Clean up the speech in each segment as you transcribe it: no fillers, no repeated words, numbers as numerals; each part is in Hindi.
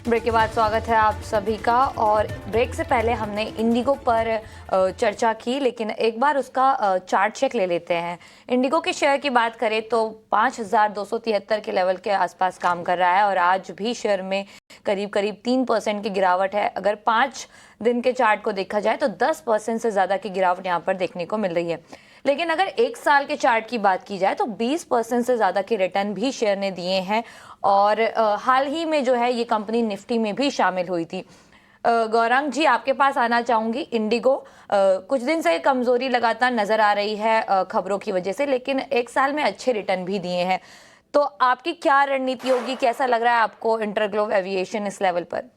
ब्रेक के बाद स्वागत है आप सभी का। और ब्रेक से पहले हमने इंडिगो पर चर्चा की, लेकिन एक बार उसका चार्ट चेक ले लेते हैं। इंडिगो के शेयर की बात करें तो 5,273 के लेवल के आसपास काम कर रहा है और आज भी शेयर में करीब करीब 3% की गिरावट है। अगर 5 दिन के चार्ट को देखा जाए तो 10% से ज़्यादा की गिरावट यहाँ पर देखने को मिल रही है। लेकिन अगर एक साल के चार्ट की बात की जाए तो 20% से ज़्यादा के रिटर्न भी शेयर ने दिए हैं। और हाल ही में जो है ये कंपनी निफ्टी में भी शामिल हुई थी। गौरांग जी, आपके पास आना चाहूंगी। इंडिगो कुछ दिन से कमजोरी लगातार नजर आ रही है खबरों की वजह से, लेकिन एक साल में अच्छे रिटर्न भी दिए हैं। तो आपकी क्या रणनीति होगी? कैसा लग रहा है आपको इंटरग्लोब एविएशन इस लेवल पर?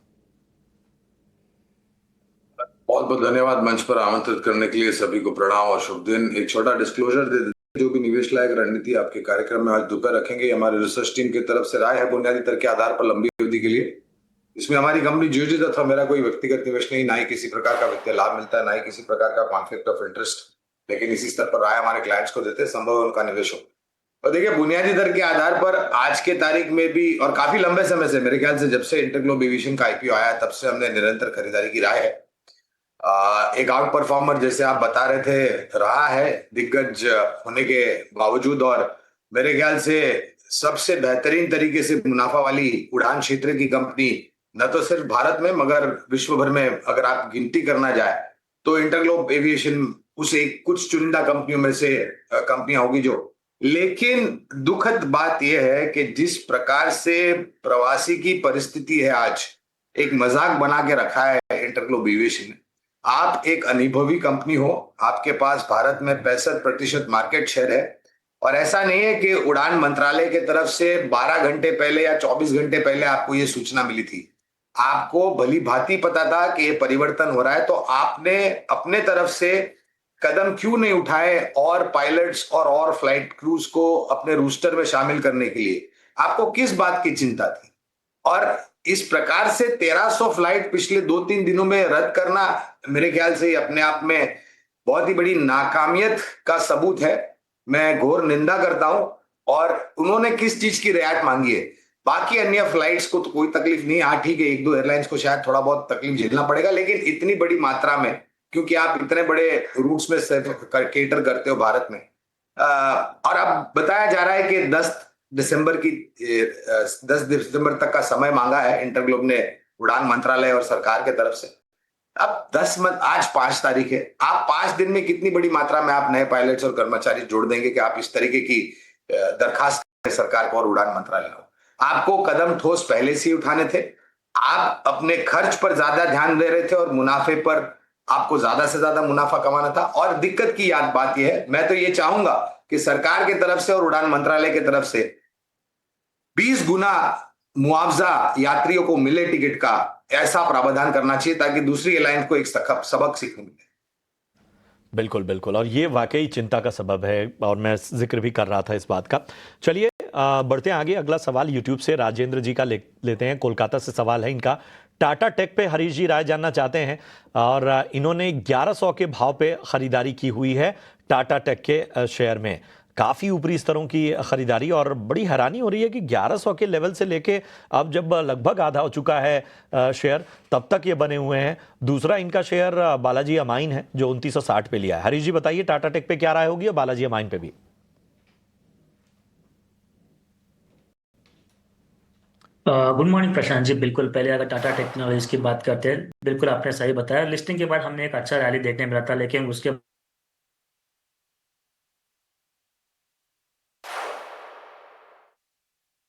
बहुत बहुत धन्यवाद मंच पर आमंत्रित करने के लिए। सभी को प्रणाम और शुभ दिन। एक छोटा डिस्क्लोजर दे देते हैं, जो भी निवेश लायक रणनीति आपके कार्यक्रम में आज दोपहर रखेंगे, हमारे रिसर्च टीम की तरफ से राय है बुनियादी तर्क के आधार पर लंबी अवधि के लिए। इसमें हमारी कंपनी जियोजित अथवा मेरा कोई व्यक्तिगत निवेश नहीं, ना ही किसी प्रकार का वित्तीय लाभ मिलता है, ना ही किसी प्रकार का कॉन्फ्लिक्ट ऑफ इंटरेस्ट। लेकिन इसी स्तर पर राय हमारे क्लाइंट्स को देते हैं, संभव है उनका निवेश हो। और देखिए, बुनियादी दर के आधार पर आज के तारीख में भी और काफी लंबे समय से, मेरे ख्याल से जब से इंटरग्लोब एविएशन का आईपीओ आया तब से हमने निरंतर खरीदारी की राय है। एक आउट परफॉर्मर जैसे आप बता रहे थे रहा है, दिग्गज होने के बावजूद। और मेरे ख्याल से सबसे बेहतरीन तरीके से मुनाफा वाली उड़ान क्षेत्र की कंपनी न तो सिर्फ भारत में मगर विश्व भर में अगर आप गिनती करना जाए तो इंटरग्लोब एविएशन उस एक कुछ चुनिंदा कंपनियों में से कंपनियां होगी जो। लेकिन दुखद बात यह है कि जिस प्रकार से प्रवासी की परिस्थिति है आज, एक मजाक बना के रखा है इंटरग्लोब एविएशन ने। आप एक अनुभवी कंपनी हो, आपके पास भारत में 65% मार्केट शेयर है और ऐसा नहीं है कि उड़ान मंत्रालय की तरफ से 12 घंटे पहले या 24 घंटे पहले आपको यह सूचना मिली थी। आपको भली भांति पता था कि यह परिवर्तन हो रहा है, तो आपने अपने तरफ से कदम क्यों नहीं उठाए और पायलट्स और फ्लाइट क्रूज को अपने रूस्टर में शामिल करने के लिए? आपको किस बात की चिंता थी? और इस प्रकार से 1300 फ्लाइट पिछले 2-3 दिनों में रद्द करना मेरे ख्याल से अपने आप में बहुत ही बड़ी नाकामियत का सबूत है। मैं घोर निंदा करता हूं। और उन्होंने किस चीज की रियायत मांगी है? बाकी अन्य फ्लाइट्स को तो कोई तकलीफ नहीं। हाँ ठीक है, एक दो एयरलाइंस को शायद थोड़ा बहुत तकलीफ झेलना पड़ेगा, लेकिन इतनी बड़ी मात्रा में, क्योंकि आप इतने बड़े रूट्स में केटर करते हो भारत में। और अब बताया जा रहा है कि 10 दिसंबर तक का समय मांगा है इंटरग्लोब ने उड़ान मंत्रालय और सरकार के तरफ से। अब आज 5 तारीख है। आप 5 दिन में कितनी बड़ी मात्रा में आप नए पायलट्स और कर्मचारी जोड़ देंगे कि आप इस तरीके की दरखास्त करें सरकार को और उड़ान मंत्रालय को? आपको कदम ठोस पहले से ही उठाने थे। आप अपने खर्च पर ज्यादा ध्यान दे रहे थे और मुनाफे पर आपको ज्यादा से ज्यादा मुनाफा कमाना था। और दिक्कत की याद बात यह है, मैं तो ये चाहूंगा कि सरकार की तरफ से और उड़ान मंत्रालय की तरफ से 20 गुना मुआवजा यात्रियों को मिले टिकट का, ऐसा प्रावधान करना चाहिए ताकि दूसरी एयरलाइंस को एक सबक सीखने मिले। बिल्कुल बिल्कुल, और ये वाकई चिंता का सबब है और मैं जिक्र भी कर रहा था इस बात का। चलिए बढ़ते हैं आगे। अगला सवाल यूट्यूब से राजेंद्र जी का लेते हैं। कोलकाता से सवाल है इनका। टाटा टेक पे हरीश जी राय जानना चाहते हैं और इन्होंने 1100 के भाव पे खरीदारी की हुई है टाटा टेक के शेयर में। काफ़ी ऊपरी स्तरों की खरीदारी और बड़ी हैरानी हो रही है कि 1100 के लेवल से लेके अब जब लगभग आधा हो चुका है शेयर, तब तक ये बने हुए हैं। दूसरा इनका शेयर बालाजी अमाइन है जो 2960 पे लिया है। हरीश जी बताइए टाटा टेक पे क्या राय होगी और बालाजी अमाइन पे भी। Good morning Prashant ji. बिल्कुल, पहले अगर टाटा टेक्नोलॉजीज की बात करते हैं, बिल्कुल आपने सही बताया। लिस्टिंग के बाद हमने एक अच्छा रैली देखने मिला था, लेकिन उसके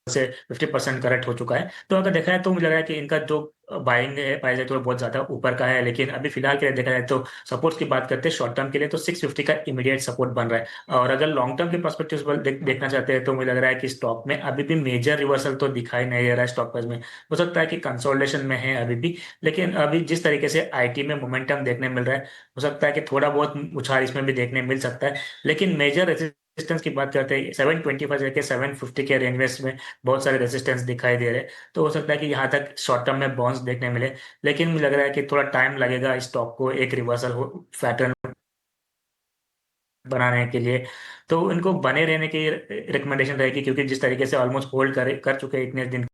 से 50% करेक्ट हो चुका है। तो अगर देखा जाए तो मुझे लग रहा है कि इनका जो बाइंग है प्राइस है तो बहुत ज्यादा ऊपर का है। लेकिन अभी फिलहाल के लिए देखा जाए तो सपोर्ट की बात करते हैं शॉर्ट टर्म के लिए, तो 650 का इमीडिएट सपोर्ट बन रहा है। और अगर लॉन्ग टर्म के पर्सपेक्टिव पर देखना चाहते हैं तो मुझे लग रहा है कि स्टॉक में अभी भी मेजर रिवर्सल तो दिखाई नहीं दे रहा है। स्टॉक प्राइस में हो सकता है कि कंसोलिडेशन में है अभी भी, लेकिन अभी जिस तरीके से आईटी में मोमेंटम देखने मिल रहा है, हो सकता है कि थोड़ा बहुत उछाल इसमें भी देखने मिल सकता है। लेकिन मेजर रेजिस्टेंस की बात करते हैं 725 से 750 के रेंज में बहुत सारे रेजिस्टेंस दिखाई दे रहे हैं। तो हो सकता है कि यहाँ तक शॉर्ट टर्म में बाउंस देखने मिले, लेकिन मुझे लग रहा है कि थोड़ा टाइम लगेगा स्टॉक को एक रिवर्सल हो पैटर्न बनाने के लिए। तो इनको बने रहने की रिकमेंडेशन रहेगी, क्योंकि जिस तरीके से ऑलमोस्ट होल्ड कर चुके हैं इतने दिन,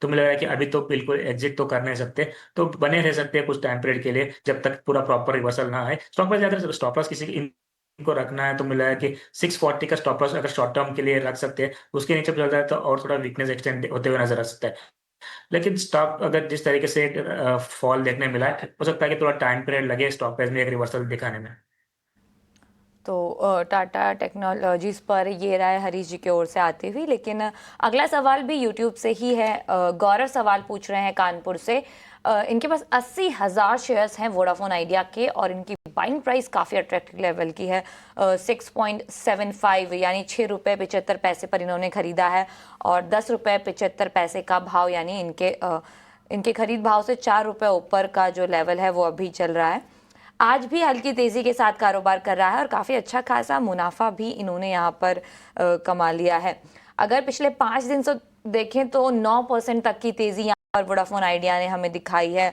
तो मुझे लग रहा है कि अभी तो बिल्कुल एग्जिट तो कर नहीं सकते, तो बने रह सकते हैं कुछ टाइम पीरियड के लिए जब तक पूरा प्रॉपर रिवर्सल ना आए। स्टॉक प्राइस अगर स्टॉप लॉस किसी इनको रखना है तो मुझे लगा कि 640 का स्टॉप लॉस अगर शॉर्ट टर्म के लिए रख सकते हैं, उसके नीचे चल रहा है तो और थोड़ा वीकनेस एक्सटेंड होते हुए नजर आ सकता है। लेकिन स्टॉक अगर जिस तरीके से फॉल देखने मिला है, हो सकता है कि थोड़ा टाइम पीरियड लगे स्टॉक प्राइस में एक रिवर्सल दिखाने में। तो टाटा टेक्नोलॉजीज पर ये राय हरीश जी की ओर से आती हुई। लेकिन अगला सवाल भी यूट्यूब से ही है। गौरव सवाल पूछ रहे हैं कानपुर से। इनके पास 80,000 शेयर्स हैं वोडाफोन आइडिया के और इनकी बाइंग प्राइस काफ़ी अट्रैक्टिव लेवल की है। 6.75 यानी 6 रुपये 75 पैसे पर इन्होंने खरीदा है और 10 रुपये 75 पैसे का भाव यानी इनके खरीद भाव से 4 रुपये ऊपर का जो लेवल है वो अभी चल रहा है। आज भी हल्की तेजी के साथ कारोबार कर रहा है और काफ़ी अच्छा खासा मुनाफा भी इन्होंने यहाँ पर कमा लिया है। अगर पिछले 5 दिन से देखें तो 9% तक की तेजी यहाँ पर वोडाफोन आइडिया ने हमें दिखाई है।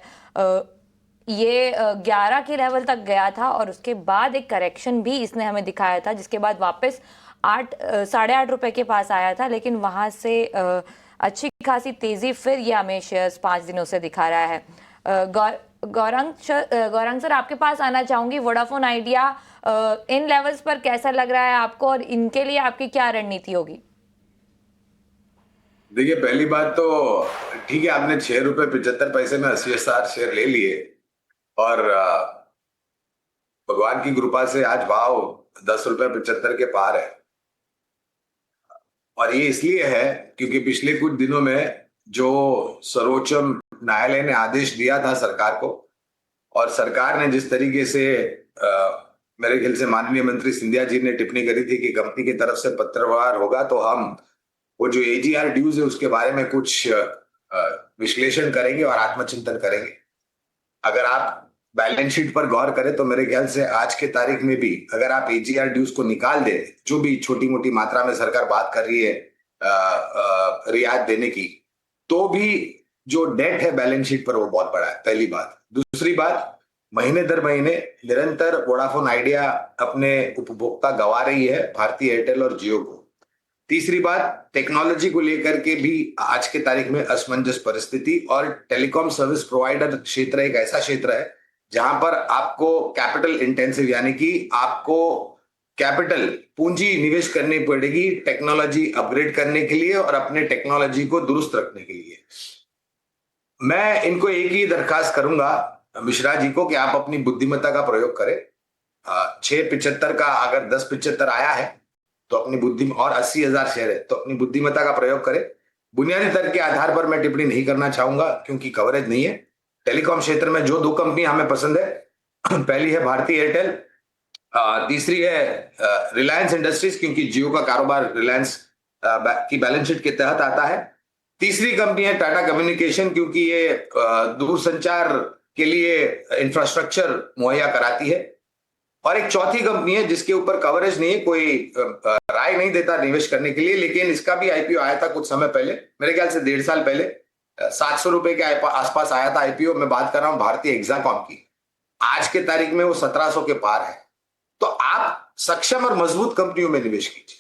ये 11 के लेवल तक गया था और उसके बाद एक करेक्शन भी इसने हमें दिखाया था, जिसके बाद वापस 8-8.5 रुपए के पास आया था। लेकिन वहाँ से अच्छी खासी तेजी फिर ये हमें शेयर्स 5 दिनों से दिखा रहा है। गौरंग सर, आपके पास आना चाहूंगी। वोडाफोन आइडिया इन लेवल्स पर कैसा लग रहा है आपको और इनके लिए आपकी क्या रणनीति होगी? देखिए, पहली बात तो ठीक है, आपने 6 रुपए 75 पैसे में 80,000 शेयर ले लिए और भगवान की कृपा से आज भाव 10 रुपए 75 के पार है। और ये इसलिए है क्योंकि पिछले कुछ दिनों में जो सर्वोच्च न्यायालय ने आदेश दिया था सरकार को, और सरकार ने जिस तरीके से मेरे ख्याल से माननीय मंत्री सिंधिया जी ने टिप्पणी करी थी कि कंपनी की तरफ से पत्रव्यवहार होगा तो हम वो जो एजीआर ड्यूज है उसके बारे में कुछ विश्लेषण करेंगे और आत्मचिंतन करेंगे। अगर आप बैलेंस शीट पर गौर करें तो मेरे ख्याल से आज के तारीख में भी अगर आप एजीआर ड्यूज को निकाल दें, जो भी छोटी मोटी मात्रा में सरकार बात कर रही है रियायत देने की, तो भी जो डेट है बैलेंस शीट पर वो बहुत बड़ा है, पहली बात। दूसरी बात, महीने दर महीने निरंतर वोडाफोन आइडिया अपने उपभोक्ता गंवा रही है भारती एयरटेल और जियो को। तीसरी बात, टेक्नोलॉजी को लेकर के भी आज के तारीख में असमंजस परिस्थिति, और टेलीकॉम सर्विस प्रोवाइडर क्षेत्र एक ऐसा क्षेत्र है जहां पर आपको कैपिटल इंटेंसिव यानी कि आपको कैपिटल पूंजी निवेश करनी पड़ेगी टेक्नोलॉजी अपग्रेड करने के लिए और अपने टेक्नोलॉजी को दुरुस्त रखने के लिए। मैं इनको एक ही दरखास्त करूंगा मिश्रा जी को कि आप अपनी बुद्धिमत्ता का प्रयोग करें। 6.75 का अगर 10.75 आया है तो अपनी बुद्धि, और 80,000 शेयर है तो अपनी बुद्धिमत्ता का प्रयोग करें। बुनियादी तर्क के आधार पर मैं टिप्पणी नहीं करना चाहूंगा क्योंकि कवरेज नहीं है। टेलीकॉम क्षेत्र में जो 2 कंपनियां हमें पसंद है, पहली है भारती एयरटेल, तीसरी है रिलायंस इंडस्ट्रीज, क्योंकि जियो का कारोबार रिलायंस की बैलेंस शीट के तहत आता है। तीसरी कंपनी है टाटा कम्युनिकेशन, क्योंकि ये दूरसंचार के लिए इंफ्रास्ट्रक्चर मुहैया कराती है। और एक चौथी कंपनी है जिसके ऊपर कवरेज नहीं है, कोई राय नहीं देता निवेश करने के लिए, लेकिन इसका भी आईपीओ आया था कुछ समय पहले, मेरे ख्याल से 1.5 साल पहले, 700 रुपए के आसपास आया था आईपीओ। मैं बात कर रहा हूं भारतीय एक्साकॉम की। आज के तारीख में वो 1700 के पार है। तो आप सक्षम और मजबूत कंपनियों में निवेश कीजिए।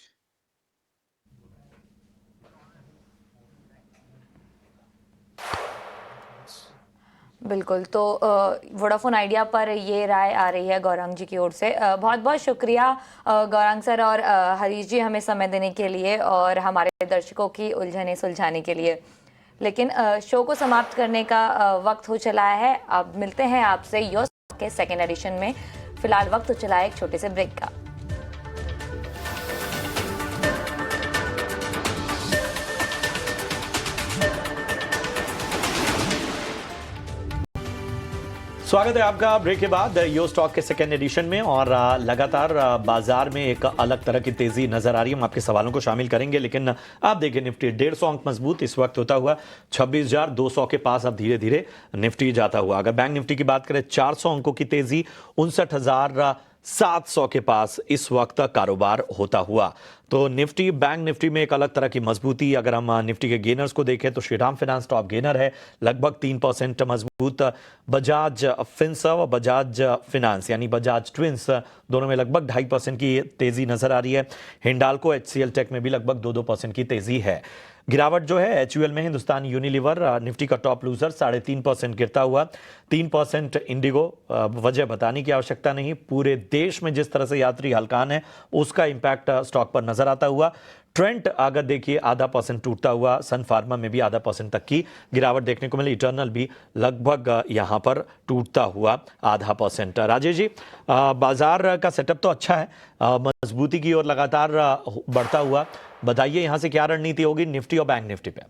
बिल्कुल। तो वोडाफोन आइडिया पर ये राय आ रही है गौरांग जी की ओर से। बहुत बहुत शुक्रिया गौरांग सर और हरीश जी हमें समय देने के लिए और हमारे दर्शकों की उलझनें सुलझाने के लिए। लेकिन शो को समाप्त करने का वक्त हो चला है। अब मिलते हैं आपसे योर के सेकेंड एडिशन में। फिलहाल वक्त हो चला है एक छोटे से ब्रेक का। स्वागत है आपका ब्रेक के बाद यो स्टॉक के सेकेंड एडिशन में। और लगातार बाजार में एक अलग तरह की तेजी नजर आ रही है। हम आपके सवालों को शामिल करेंगे, लेकिन आप देखिए निफ्टी 150 अंक मजबूत इस वक्त होता हुआ 26,200 के पास अब धीरे धीरे निफ्टी जाता हुआ। अगर बैंक निफ्टी की बात करें 400 अंकों की तेजी 59,700 के पास इस वक्त कारोबार होता हुआ। तो निफ्टी बैंक निफ्टी में एक अलग तरह की मजबूती। अगर हम निफ्टी के गेनर्स को देखें तो श्रीराम फाइनेंस टॉप गेनर है, लगभग 3% मजबूत। बजाज फिनसर्व, बजाज फिनांस यानी बजाज ट्विंस दोनों में लगभग 2.5% की तेजी नजर आ रही है। हिंडाल्को HCL टेक में भी लगभग 2% की तेजी है। गिरावट जो है HUL में हिंदुस्तान यूनिलीवर निफ्टी का टॉप लूजर 3.5% गिरता हुआ, 3% इंडिगो। वजह बताने की आवश्यकता नहीं, पूरे देश में जिस तरह से यात्री हलकान है उसका इंपैक्ट स्टॉक पर नजर आता हुआ। ट्रेंट अगर देखिए 0.5% टूटता हुआ, सन फार्मा में भी 0.5% तक की गिरावट देखने को मिली, इटर्नल भी लगभग यहां पर टूटता हुआ 0.5%। राजेश जी, बाजार का सेटअप तो अच्छा है, मजबूती की ओर लगातार बढ़ता हुआ, बताइए यहां से क्या रणनीति होगी निफ्टी और बैंक निफ्टी पे?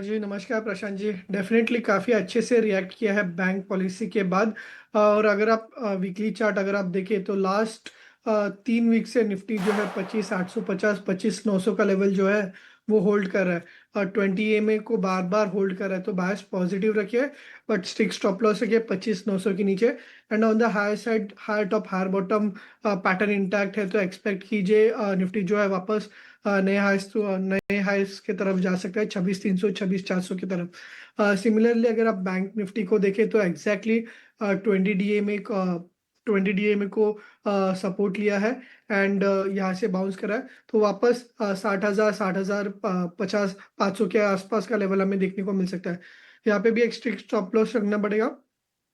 जी नमस्कार प्रशांत जी। डेफिनेटली काफ़ी अच्छे से रिएक्ट किया है बैंक पॉलिसी के बाद। और अगर आप वीकली चार्ट अगर आप देखें तो लास्ट 3 वीक से निफ्टी जो है 25,850 25,900 का लेवल जो है वो होल्ड कर रहा है, और 20 EMA को बार बार होल्ड कर रहा है। तो बायस पॉजिटिव रखिए, बट स्टिक स्टॉप लॉस रखिए 25,900 के नीचे। And on the higher side higher top higher bottom pattern intact है, तो एक्सपेक्ट कीजिए निफ्टी जो है वापस नए हाइस की तरफ जा सकता है, 26,300 26,400 की तरफ। सिमिलरली अगर आप बैंक निफ्टी को देखें तो एग्जैक्टली 20 DMA को सपोर्ट लिया है, एंड यहाँ से बाउंस करा है। तो वापस 60,000 60,000 50 500 के आसपास का लेवल हमें देखने को मिल सकता है। यहाँ पे भी एक स्ट्रिक्ट स्टॉप लॉस रखना पड़ेगा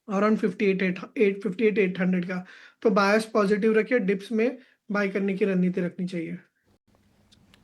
अराउंड 58,800 का। तो बायस पॉजिटिव रखिए, डिप्स में बाय करने की रणनीति रखनी चाहिए।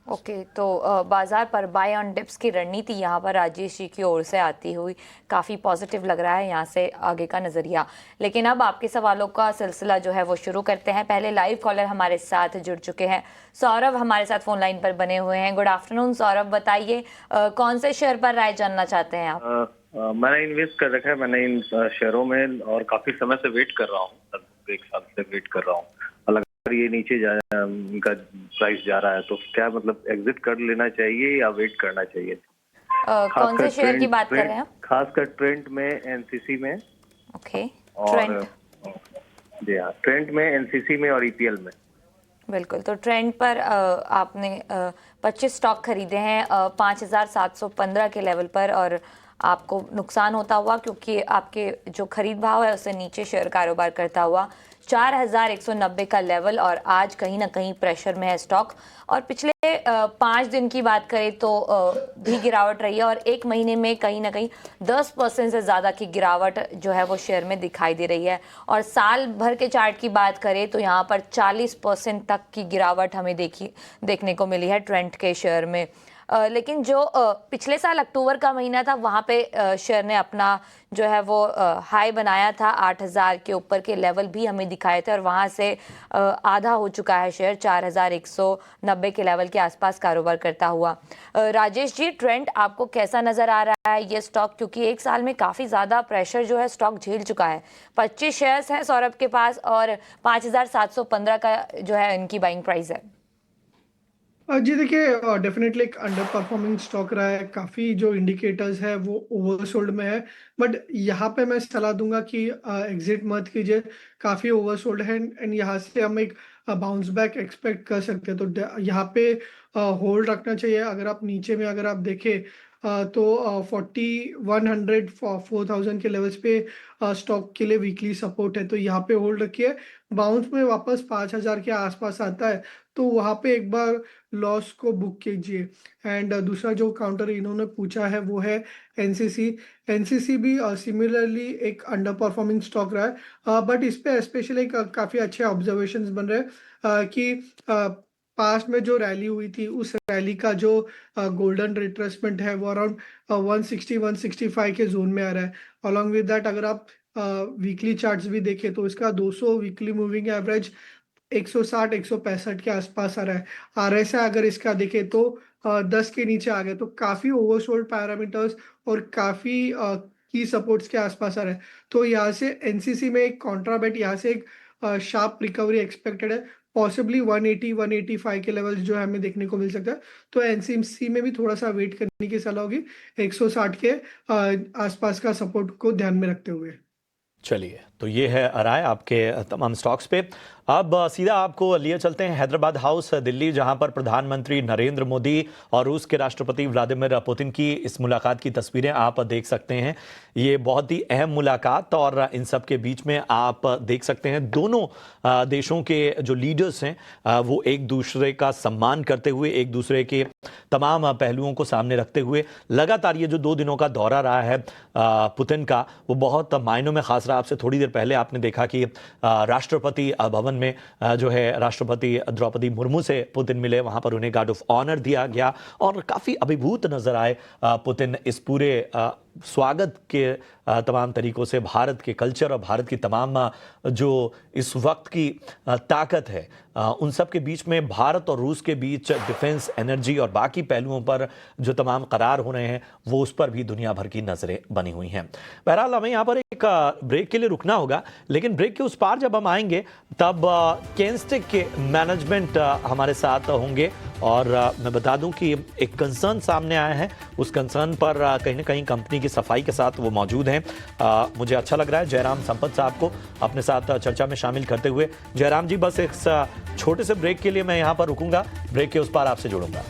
ओके, तो बाजार पर बाय ऑन डिप्स की रणनीति यहाँ पर राजेश जी की ओर से आती हुई काफ़ी पॉजिटिव लग रहा है यहाँ से आगे का नज़रिया। लेकिन अब आपके सवालों का सिलसिला जो है वो शुरू करते हैं। पहले लाइव कॉलर हमारे साथ जुड़ चुके हैं, सौरभ हमारे साथ फोन लाइन पर बने हुए हैं। गुड आफ्टरनून सौरभ, बताइए कौन से शेयर पर राय जानना चाहते हैं आप? मैंने इन्वेस्ट कर रखा है, मैंने इन शेयरों में, और काफी समय से वेट कर रहा हूँ, लगभग 1 साल से वेट कर रहा हूँ। अगर ये नीचे इनका प्राइस जा रहा है तो क्या मतलब एग्जिट कर लेना चाहिए या वेट करना चाहिए? कौन से शेयर की बात कर रहे हैं आप? खासकर ट्रेंड में, एनसीसी में। ओके, और जी हाँ, ट्रेंड में, एनसीसी में और ईपीएल में। बिल्कुल, तो ट्रेंड पर आपने 25 स्टॉक खरीदे हैं 5,715 के लेवल पर, और आपको नुकसान होता हुआ क्योंकि आपके जो खरीद भाव है उससे नीचे शेयर कारोबार करता हुआ 4,190 का लेवल, और आज कहीं ना कहीं प्रेशर में है स्टॉक। और पिछले 5 दिन की बात करें तो भी गिरावट रही है, और 1 महीने में कहीं ना कहीं 10% से ज़्यादा की गिरावट जो है वो शेयर में दिखाई दे रही है। और साल भर के चार्ट की बात करें तो यहाँ पर 40% तक की गिरावट हमें देखने को मिली है ट्रेंड के शेयर में। लेकिन जो पिछले साल अक्टूबर का महीना था वहाँ पे शेयर ने अपना जो है वो हाई बनाया था, 8,000 के ऊपर के लेवल भी हमें दिखाए थे, और वहाँ से आधा हो चुका है शेयर, 4,190 के लेवल के आसपास कारोबार करता हुआ। राजेश जी, ट्रेंड आपको कैसा नज़र आ रहा है ये स्टॉक, क्योंकि 1 साल में काफ़ी ज़्यादा प्रेशर जो है स्टॉक झेल चुका है। 25 शेयर्स हैं सौरभ के पास और 5,715 का जो है इनकी बाइंग प्राइस है। जी देखिए, डेफिनेटली एक अंडर परफॉर्मिंग स्टॉक रहा है। काफ़ी जो इंडिकेटर्स है वो ओवरसोल्ड में है, बट यहाँ पे मैं सलाह दूंगा कि एग्जिट मत कीजिए, काफ़ी ओवरसोल्ड है, एंड यहाँ से हम एक बाउंस बैक एक्सपेक्ट कर सकते हैं। तो यहाँ पे होल्ड रखना चाहिए। अगर आप नीचे में अगर आप देखें तो 4,100 4,000 के लेवल्स पे स्टॉक के लिए वीकली सपोर्ट है, तो यहाँ पे होल्ड रखिए। बाउंस में वापस 5,000 के आसपास आता है तो वहाँ पे एक बार लॉस को बुक कीजिए। एंड दूसरा जो काउंटर इन्होंने पूछा है वो है एनसीसी। एनसीसी भी सिमिलरली एक अंडर परफॉर्मिंग स्टॉक रहा है, बट इस पे स्पेशली काफ़ी अच्छे ऑब्जर्वेशंस बन रहे हैं कि पास्ट में जो रैली हुई थी उस रैली का जो गोल्डन रिट्रेसमेंट है वो अराउंड 160 165 के जोन में आ रहा है। अलॉन्ग विद दैट अगर आप वीकली चार्ट्स भी देखें तो इसका 200 वीकली मूविंग एवरेज 160 165 के आसपास आ रहा है। RSI अगर इसका देखें तो 10 के नीचे आ गए, तो काफ़ी ओवरसोल्ड पैरामीटर्स और काफ़ी की सपोर्ट्स के आसपास आ रहा है। तो यहाँ से एनसीसी में एक कॉन्ट्राबेट, यहाँ से एक शार्प रिकवरी एक्सपेक्टेड है। पॉसिबली 180 185 के लेवल्स जो है हमें देखने को मिल सकता है। तो एनसीसी में भी थोड़ा सा वेट करने की सलाह होगी 160 के आसपास का सपोर्ट को ध्यान में रखते हुए। चलिए तो ये है राय आपके तमाम स्टॉक्स पे। अब सीधा आपको लिए चलते हैं हैदराबाद हाउस दिल्ली, जहां पर प्रधानमंत्री नरेंद्र मोदी और रूस के राष्ट्रपति व्लादिमीर पुतिन की इस मुलाकात की तस्वीरें आप देख सकते हैं। ये बहुत ही अहम मुलाकात, और इन सब के बीच में आप देख सकते हैं दोनों देशों के जो लीडर्स हैं वो एक दूसरे का सम्मान करते हुए, एक दूसरे के तमाम पहलुओं को सामने रखते हुए लगातार ये जो 2 दिनों का दौरा रहा है पुतिन का, वो बहुत मायनों में खास रहा। आपसे थोड़ी देर पहले आपने देखा कि राष्ट्रपति भवन में जो है राष्ट्रपति द्रौपदी मुर्मू से पुतिन मिले, वहां पर उन्हें गार्ड ऑफ ऑनर दिया गया और काफी अभिभूत नजर आए पुतिन इस पूरे स्वागत के तमाम तरीकों से। भारत के कल्चर और भारत की तमाम जो इस वक्त की ताकत है, उन सब के बीच में भारत और रूस के बीच डिफेंस, एनर्जी और बाकी पहलुओं पर जो तमाम करार हो रहे हैं, वो उस पर भी दुनिया भर की नजरें बनी हुई हैं। बहरहाल हमें यहाँ पर एक ब्रेक के लिए रुकना होगा, लेकिन ब्रेक के उस पार जब हम आएंगे तब केंस्टेक के मैनेजमेंट हमारे साथ होंगे। और मैं बता दूं कि एक कंसर्न सामने आया है, उस कंसर्न पर कहीं ना कहीं कंपनी की सफाई के साथ वो मौजूद हैं। मुझे अच्छा लग रहा है जयराम संपत साहब को अपने साथ चर्चा में शामिल करते हुए। जयराम जी, बस एक छोटे से ब्रेक के लिए मैं यहाँ पर रुकूंगा, ब्रेक के उस पार आपसे जुड़ूंगा।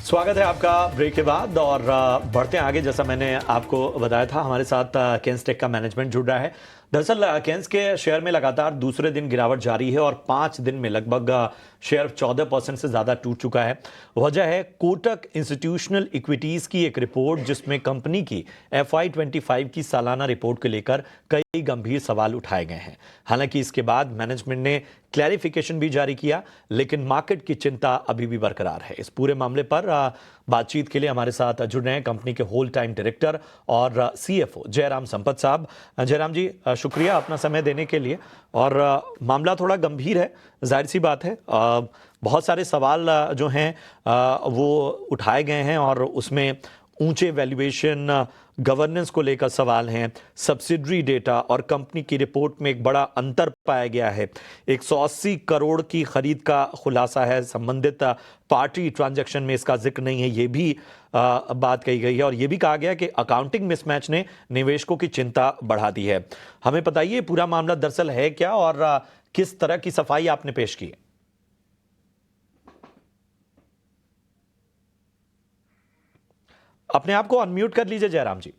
स्वागत है आपका ब्रेक के बाद, और बढ़ते हैं आगे। जैसा मैंने आपको बताया था, हमारे साथ केंस्टेक का मैनेजमेंट जुड़ रहा है। दरअसल केंस के शेयर में लगातार दूसरे दिन गिरावट जारी है और 5 दिन में लगभग शेयर 14% से ज़्यादा टूट चुका है। वजह है कोटक इंस्टीट्यूशनल इक्विटीज़ की एक रिपोर्ट, जिसमें कंपनी की FY25 की सालाना रिपोर्ट को लेकर कई गंभीर सवाल उठाए गए हैं। हालांकि इसके बाद मैनेजमेंट ने क्लैरिफिकेशन भी जारी किया, लेकिन मार्केट की चिंता अभी भी बरकरार है। इस पूरे मामले पर बातचीत के लिए हमारे साथ जुड़ रहे हैं कंपनी के होल टाइम डायरेक्टर और CFO जयराम संपत साहब। जयराम जी, शुक्रिया अपना समय देने के लिए। और मामला थोड़ा गंभीर है, जाहिर सी बात है। बहुत सारे सवाल जो हैं वो उठाए गए हैं, और उसमें ऊंचे वैल्यूएशन, गवर्नेंस को लेकर सवाल हैं, सब्सिडरी डेटा और कंपनी की रिपोर्ट में एक बड़ा अंतर पाया गया है। 180 करोड़ की खरीद का खुलासा है, संबंधित पार्टी ट्रांजैक्शन में इसका जिक्र नहीं है, ये भी बात कही गई है। और ये भी कहा गया कि अकाउंटिंग मिसमैच ने निवेशकों की चिंता बढ़ा दी है। हमें बताइए पूरा मामला दरअसल है क्या, और किस तरह की सफाई आपने पेश की है? अपने आप को अनम्यूट कर लीजिए जयराम जी।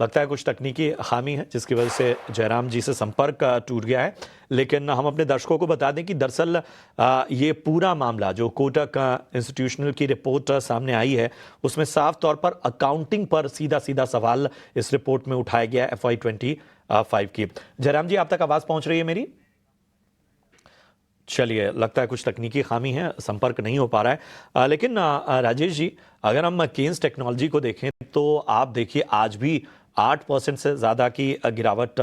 लगता है कुछ तकनीकी खामी है, जिसकी वजह से जयराम जी से संपर्क टूट गया है। लेकिन हम अपने दर्शकों को बता दें कि दरअसल ये पूरा मामला जो कोटक इंस्टीट्यूशनल की रिपोर्ट सामने आई है, उसमें साफ तौर पर अकाउंटिंग पर सीधा सीधा सवाल इस रिपोर्ट में उठाया गया है FY25 की। जयराम जी, आप तक आवाज पहुंच रही है मेरी? चलिए, लगता है कुछ तकनीकी खामी है, संपर्क नहीं हो पा रहा है। लेकिन राजेश जी, अगर हम केन्स टेक्नोलॉजी को देखें तो आप देखिए आज भी 8% से ज़्यादा की गिरावट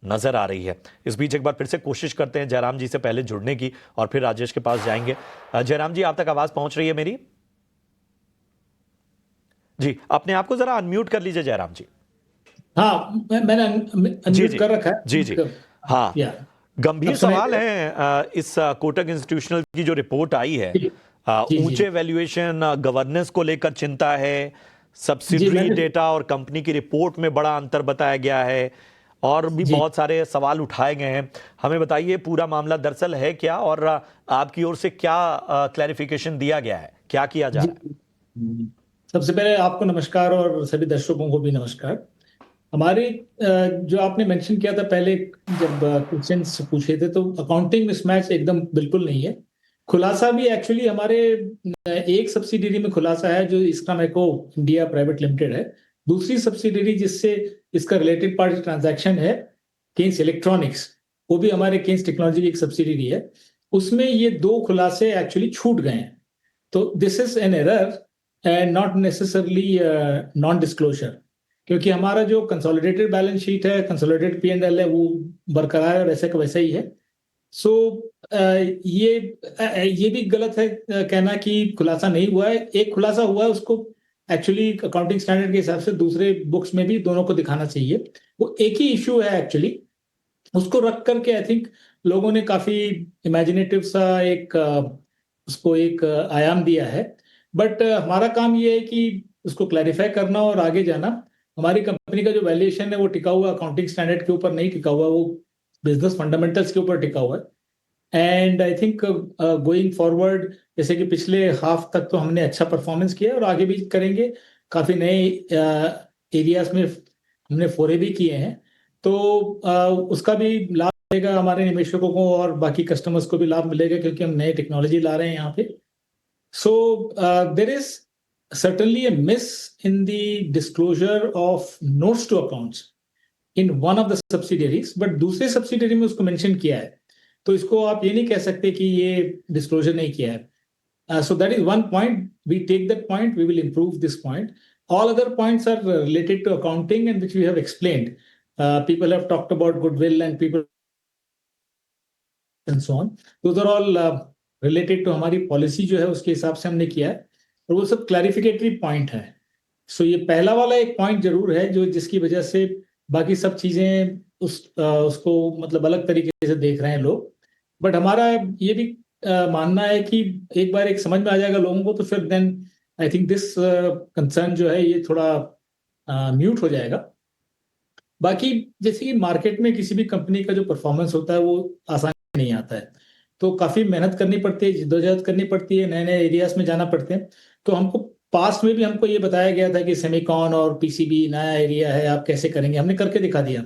नज़र आ रही है। इस बीच एक बार फिर से कोशिश करते हैं जयराम जी से पहले जुड़ने की, और फिर राजेश के पास जाएंगे। जयराम जी, आप तक आवाज़ पहुंच रही है मेरी? जी, अपने आप को ज़रा अनम्यूट कर लीजिए जयराम जी। हाँ, मैंने अनम्यूट कर रखा है। जी, हाँ। गंभीर सवाल है इस कोटक इंस्टीट्यूशनल की जो रिपोर्ट आई है। ऊंचे वैल्यूएशन, गवर्नेंस को लेकर चिंता है, सब्सिडरी डेटा और कंपनी की रिपोर्ट में बड़ा अंतर बताया गया है, और भी बहुत सारे सवाल उठाए गए हैं। हमें बताइए पूरा मामला दरअसल है क्या, और आपकी ओर से क्या क्लैरिफिकेशन दिया गया है, क्या किया जा रहा है? सबसे पहले आपको नमस्कार और सभी दर्शकों को भी नमस्कार। हमारे जो आपने मेंशन किया था पहले जब क्वेश्चंस पूछे थे, तो अकाउंटिंग मिसमैच एकदम बिल्कुल नहीं है। खुलासा भी एक्चुअली हमारे एक सब्सिडियरी में खुलासा है जो इस्कामेको इंडिया प्राइवेट लिमिटेड है। दूसरी सब्सिडियरी जिससे इसका रिलेटेड पार्टी ट्रांजैक्शन है केन्स इलेक्ट्रॉनिक्स, वो भी हमारे केन्स टेक्नोलॉजी की एक सब्सिडियरी है। उसमें ये 2 खुलासे एक्चुअली छूट गए हैं। तो this is an error and not necessarily non disclosure, क्योंकि हमारा जो कंसोलिडेटेड बैलेंस शीट है, कंसोलिडेटेड P&L है, वो बरकरार है, वैसे का वैसा ही है। सो ये भी गलत है कहना कि खुलासा नहीं हुआ है। एक खुलासा हुआ है, उसको एक्चुअली अकाउंटिंग स्टैंडर्ड के हिसाब से दूसरे बुक्स में भी दोनों को दिखाना चाहिए। वो एक ही इशू है एक्चुअली, उसको रख करके आई थिंक लोगों ने काफी इमेजिनेटिव सा एक उसको एक आयाम दिया है। बट हमारा काम ये है कि उसको क्लैरिफाई करना और आगे जाना। हमारी कंपनी का जो वैल्यूएशन है वो टिका हुआ अकाउंटिंग स्टैंडर्ड के ऊपर नहीं टिका हुआ, वो बिजनेस फंडामेंटल्स के ऊपर टिका हुआ है। And I think going forward, जैसे कि पिछले हाफ तक तो हमने अच्छा परफॉर्मेंस किया और आगे भी करेंगे। काफी नए एरियाज में हमने फोरे भी किए हैं, तो उसका भी लाभ मिलेगा हमारे निवेशकों को और बाकी कस्टमर्स को भी लाभ मिलेगा, क्योंकि हम नए टेक्नोलॉजी ला रहे हैं यहाँ पे। So there is certainly a miss in the disclosure of notes to accounts in one of the subsidiaries, but दूसरे सब्सिडरी में उसको मेंशन किया है, तो इसको आप ये नहीं कह सकते कि ये डिस्क्लोजर नहीं किया है। So that is one point. We take that point. We will improve this point. All other points are related to accounting and which we have explained. People have talked about goodwill and people and so on. Those are all related to हमारी पॉलिसी जो है उसके हिसाब से हमने किया है, और वो सब क्लैरिफिकेटरी पॉइंट है। सो ये पहला वाला एक पॉइंट जरूर है जो जिसकी वजह से बाकी सब चीजें उसको मतलब अलग तरीके से देख रहे हैं लोग। बट हमारा ये भी मानना है कि एक बार एक समझ में आ जाएगा लोगों को, तो फिर then I think this concern जो है ये थोड़ा म्यूट हो जाएगा। बाकी जैसे कि मार्केट में किसी भी कंपनी का जो परफॉर्मेंस होता है वो आसान नहीं आता है, तो काफी मेहनत करनी पड़ती है, जिद्दोजहद करनी पड़ती है, नए नए एरियाज में जाना पड़ते हैं। तो हमको पास्ट में भी हमको ये बताया गया था कि सेमीकॉन और पीसीबी नया एरिया है, आप कैसे करेंगे, हमने करके दिखा दिया।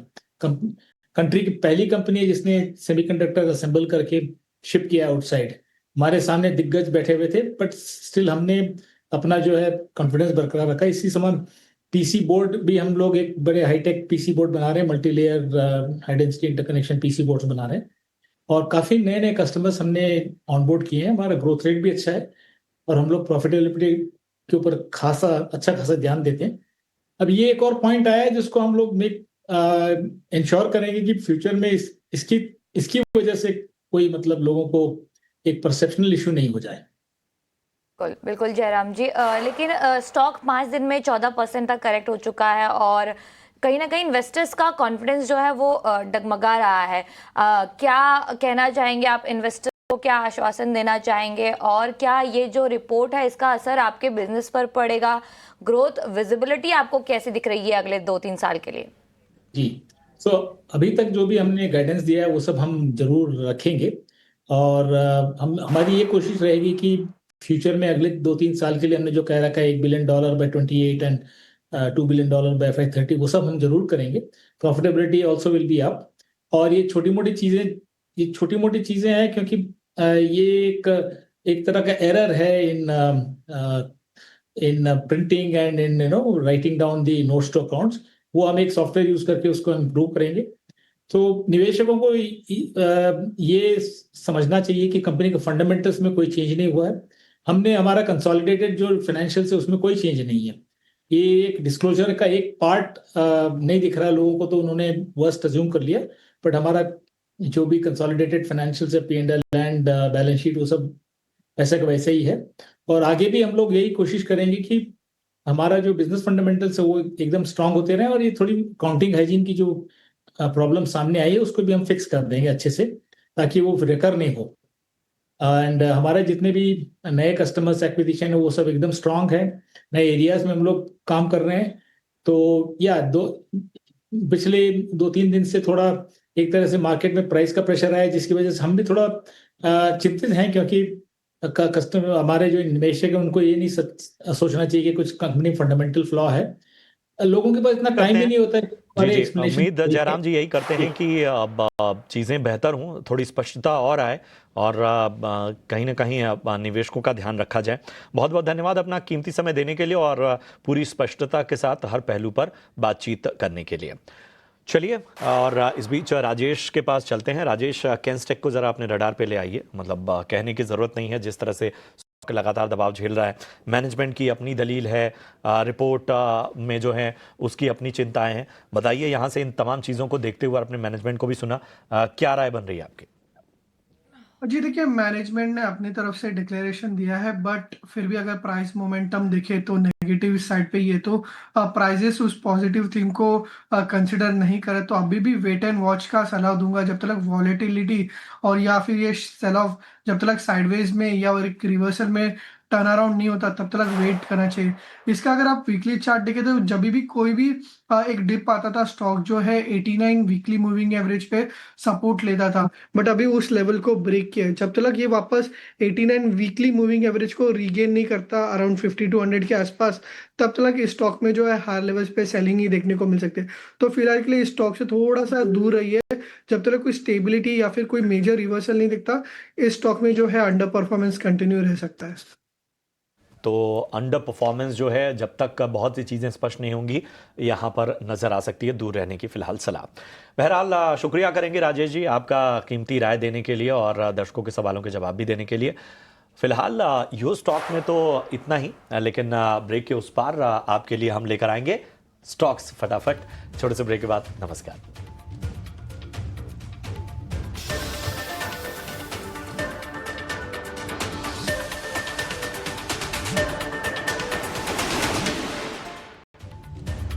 कंट्री की पहली कंपनी है जिसने सेमीकंडक्टर असेंबल करके शिप किया आउटसाइड। हमारे सामने दिग्गज बैठे हुए थे, बट स्टिल हमने अपना जो है कॉन्फिडेंस बरकरार रखा। इसी समान पीसी बोर्ड भी हम लोग एक बड़े हाईटेक पीसी बोर्ड बना रहे हैं, multi layer high density interconnection PC boards बना रहे हैं, और काफी नए नए कस्टमर्स हमने ऑनबोर्ड किए हैं। हमारा ग्रोथ रेट भी अच्छा है और हम लोग प्रॉफिटेबिलिटी के ऊपर अच्छा खासा ध्यान देते हैं। अब ये एक और पॉइंट आया है जिसको हम लोग इंश्योर करेंगे कि फ्यूचर में इसकी वजह से कोई मतलब लोगों को एक परसेप्शनल इशू नहीं हो जाए। बिल्कुल बिल्कुल जयराम जी, लेकिन स्टॉक 5 दिन में 14% तक करेक्ट हो चुका है और कहीं ना कहीं इन्वेस्टर्स का कॉन्फिडेंस जो है वो डगमगा रहा है। क्या कहना चाहेंगे आप, इन्वेस्टर्स को क्या आश्वासन देना चाहेंगे, और क्या ये जो रिपोर्ट है इसका असर आपके बिजनेस पर पड़ेगा? ग्रोथ विजिबिलिटी आपको कैसी दिख रही है अगले 2-3 साल के लिए? जी, सो अभी तक जो भी हमने गाइडेंस दिया है वो सब हम जरूर रखेंगे, और हमारी ये कोशिश रहेगी कि फ्यूचर में अगले 2-3 साल के लिए हमने जो कह रखा है $1 billion bye 28 and $2 billion bye FY30, वो सब हम जरूर करेंगे। Profitability also will be up. और ये छोटी मोटी चीजें हैं, क्योंकि ये एक तरह का एरर है in printing and in writing down the notes to accounts. वो हम एक सॉफ्टवेयर यूज करके उसको इम्प्रूव करेंगे। तो निवेशकों को ये समझना चाहिए कि कंपनी के फंडामेंटल्स में कोई चेंज नहीं हुआ है। हमारा कंसोलिडेटेड जो फाइनेंशियल्स है उसमें कोई चेंज नहीं है। ये एक डिस्क्लोजर का एक पार्ट नहीं दिख रहा लोगों को, तो उन्होंने वर्स्ट अज्यूम कर लिया। बट हमारा जो भी कंसोलिडेटेड फाइनेंशियल्स है, P&L एंड बैलेंस शीट, वो सब ऐसा का वैसे ही है। और आगे भी हम लोग यही कोशिश करेंगे कि हमारा जो बिजनेस फंडामेंटल्स है वो एकदम स्ट्रांग होते रहे, और ये थोड़ी काउंटिंग हाइजीन की जो प्रॉब्लम सामने आई है उसको भी हम फिक्स कर देंगे अच्छे से, ताकि वो रिकर नहीं हो। एंड हमारे जितने भी नए कस्टमर्स एक्विजिशन है वो सब एकदम स्ट्रांग है। नए एरियाज में हम लोग काम कर रहे हैं। तो पिछले 2-3 दिन से थोड़ा एक तरह से मार्केट में प्राइस का प्रेशर आया, जिसकी वजह से हम भी थोड़ा चिंतित हैं, क्योंकि कस्टमर हमारे जो निवेशक है उनको ये नहीं सोचना चाहिए कि कुछ कंपनी फंडामेंटल फ्लॉ है। लोगों के पास इतना टाइम ही नहीं होता है। उम्मीद जयराम जी यही करते हैं कि अब चीजें बेहतर हों, थोड़ी स्पष्टता और आए, और कहीं ना कहीं निवेशकों का ध्यान रखा जाए। बहुत बहुत धन्यवाद अपना कीमती समय देने के लिए और पूरी स्पष्टता के साथ हर पहलू पर बातचीत करने के लिए। चलिए, और इस बीच राजेश के पास चलते हैं। राजेश, कैंसटेक को जरा अपने रडार पे ले आइए। मतलब कहने की ज़रूरत नहीं है, जिस तरह से लगातार दबाव झेल रहा है, मैनेजमेंट की अपनी दलील है, रिपोर्ट में जो है उसकी अपनी चिंताएं हैं। बताइए, यहाँ से इन तमाम चीज़ों को देखते हुए अपने मैनेजमेंट को भी सुना, क्या राय बन रही है आपकी? जी देखिए, मैनेजमेंट ने अपनी तरफ से डिक्लेरेशन दिया है, बट फिर भी अगर प्राइस मोमेंटम देखे तो नेगेटिव साइड पे ये तो प्राइजेस उस पॉजिटिव थीम को कंसिडर नहीं करे, तो अभी भी वेट एंड वॉच का सलाह दूंगा जब तक वॉलेटिलिटी और या फिर ये सेल ऑफ जब तक साइडवेज में या एक रिवर्सल में टर्न अराउंड नहीं होता तब तक वेट करना चाहिए। इसका अगर आप वीकली चार्ट देखें तो जब भी कोई भी एक डिप आता था, स्टॉक जो है 89 वीकली मूविंग एवरेज पे सपोर्ट लेता था, बट अभी उस लेवल को ब्रेक किया है। जब तक ये वापस 89 वीकली मूविंग एवरेज को रीगेन नहीं करता अराउंड 50 टू 100 के आसपास, तब तक इस स्टॉक में जो है हायर लेवल्स पे सेलिंग ही देखने को मिल सकती है। तो फिलहाल के लिए इस स्टॉक से थोड़ा सा दूर रहिए, जब तक कोई स्टेबिलिटी या फिर कोई मेजर रिवर्सल नहीं दिखता इस स्टॉक में जो है अंडर परफॉर्मेंस कंटिन्यू रह सकता है। तो अंडर परफॉर्मेंस जो है जब तक बहुत सी चीज़ें स्पष्ट नहीं होंगी यहाँ पर नज़र आ सकती है, दूर रहने की फिलहाल सलाह। बहरहाल शुक्रिया करेंगे राजेश जी आपका कीमती राय देने के लिए और दर्शकों के सवालों के जवाब भी देने के लिए। फिलहाल यो स्टॉक में तो इतना ही, लेकिन ब्रेक के उस पार आपके लिए हम लेकर आएंगे स्टॉक्स फटाफट। छोटे से ब्रेक के बाद नमस्कार।